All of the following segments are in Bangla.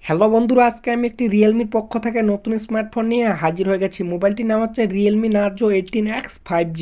হ্যালো বন্ধুরা, আজকে আমি একটি রিয়েলমির পক্ষ থেকে নতুন স্মার্টফোন নিয়ে হাজির হয়ে গেছি। মোবাইলটির নাম হচ্ছে রিয়েলমি নার্জো 18X 5G।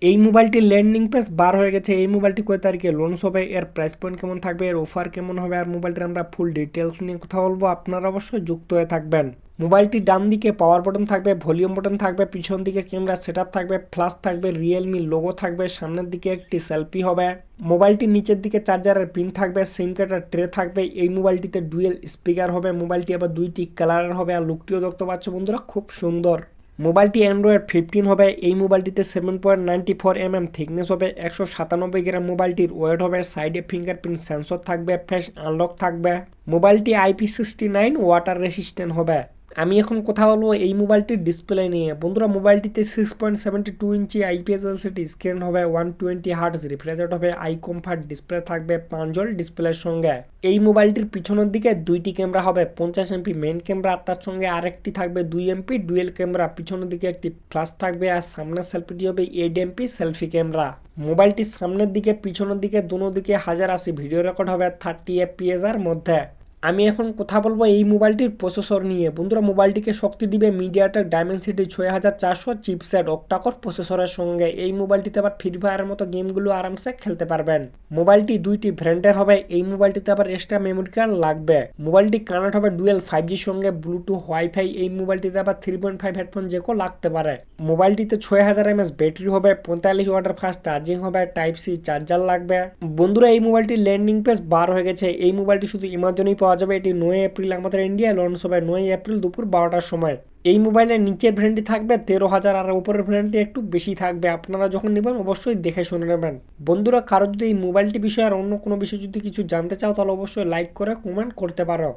এই মোবাইলটির ল্যান্ডিং পেজ বার হয়ে গেছে। এই মোবাইলটি কয় তারিখে লঞ্চ হবে, এর প্রাইস পয়েন্ট কেমন থাকবে, এর অফার কেমন হবে, আর মোবাইলটির আমরা ফুল ডিটেলস নিয়ে কথা বলবো। আপনারা অবশ্যই যুক্ত হয়ে থাকবেন। মোবাইলটির ডান দিকে পাওয়ার বাটন থাকবে, ভলিউম বাটন থাকবে, পিছন দিকে ক্যামেরা সেটআপ থাকবে, ফ্ল্যাশ থাকবে, রিয়েলমি লোগো থাকবে, সামনের দিকে একটি সেলফি হবে। মোবাইলটির নিচের দিকে চার্জারের পিন থাকবে, সিম কার্ডের ট্রে থাকবে। এই মোবাইলটিতে ডুয়েল স্পিকার হবে। মোবাইলটি আবার দুইটি কালারের হবে, আর লুকটিও দেখতে পাচ্ছ বন্ধুরা, খুব সুন্দর। মোবাইলটি অ্যান্ড্রয়েড 15 হবে। এই মোবাইলটিতে 7.94 mm থিকনেস হবে, 197 গ্রাম মোবাইলটির ওয়েট হবে। সাইডে ফিঙ্গারপ্রিন্ট সেন্সর থাকবে, ফেস আনলক থাকবে। মোবাইলটি IP69 ওয়াটার রেসিস্ট্যান্ট হবে। আমি এখন কথা বলবো এই মোবাইলটির ডিসপ্লে নিয়ে। বন্ধুরা, মোবাইলটিতে 6.72 ইঞ্চি IPS LCD স্ক্রিন হবে, 120 Hz রিফ্রেশ রেট হবে, আই কমফর্ট ডিসপ্লে থাকবে 5 ডিসপ্লের সঙ্গে। এই মোবাইলটির পিছনের দিকে দুইটি ক্যামেরা হবে, 50 MP মেইন ক্যামেরা, তার সঙ্গে আরেকটি থাকবে 2 MP ডুয়েল ক্যামেরা। পিছনের দিকে একটি ফ্ল্যাশ থাকবে, আর সামনের সেলফিটি হবে 8 MP সেলফি ক্যামেরা। মোবাইলটির সামনের দিকে পিছনের দিকে দুনো দিকে 1080 ভিডিও রেকর্ড হবে 30 FPS এর মধ্যে। আমি এখন কথা বলবো এই মোবাইলটির প্রসেসর নিয়ে। বন্ধুরা, মোবাইলটিকে শক্তি দিবে মিডিয়াটেক ডায়মেনসিটি 6400 চিপসেট অক্টাকোর প্রসেসরের সঙ্গে। এই মোবাইলটিতে আবার ফ্রি ফায়ারের মতো গেমগুলো আরামসে খেলতে পারবেন। মোবাইলটি দুইটি ব্র্যান্ডের হবে। এই মোবাইলটিতে আবার এক্সট্রা মেমোরি কার্ড লাগবে। মোবাইলটি কানেক্ট হবে ডুয়েল 5G সঙ্গে ব্লুটুথ ওয়াইফাই। এই মোবাইলটিতে আবার 3.5 হেডফোন জ্যাকও লাগতে পারে। মোবাইলটিতে 6000 mAh ব্যাটারি হবে, 45 ওয়াটের ফাস্ট চার্জিং হবে, টাইপ সি চার্জার লাগবে। বন্ধুরা, এই মোবাইলটির ল্যান্ডিং পেজ বার হয়ে গেছে। এই মোবাইলটি শুধু অ্যামাজনেই পাওয়া যাবে। এটি 9 এপ্রিল আমাদের ইন্ডিয়ায় লঞ্চ হবে, 9 এপ্রিল দুপুর 12টার সময়। এই মোবাইলের নিচের ভ্যারিয়েন্টটি থাকবে 13,000, আর উপরের ভ্যারিয়েন্টটি একটু বেশি থাকবে। আপনারা যখন নেবেন অবশ্যই দেখে শুনে নেবেন। বন্ধুরা, কারো যদি এই মোবাইলটি বিষয়ে আর অন্য কোনো বিষয় যদি কিছু জানতে চাও, তাহলে অবশ্যই লাইক করে কমেন্ট করতে পারো।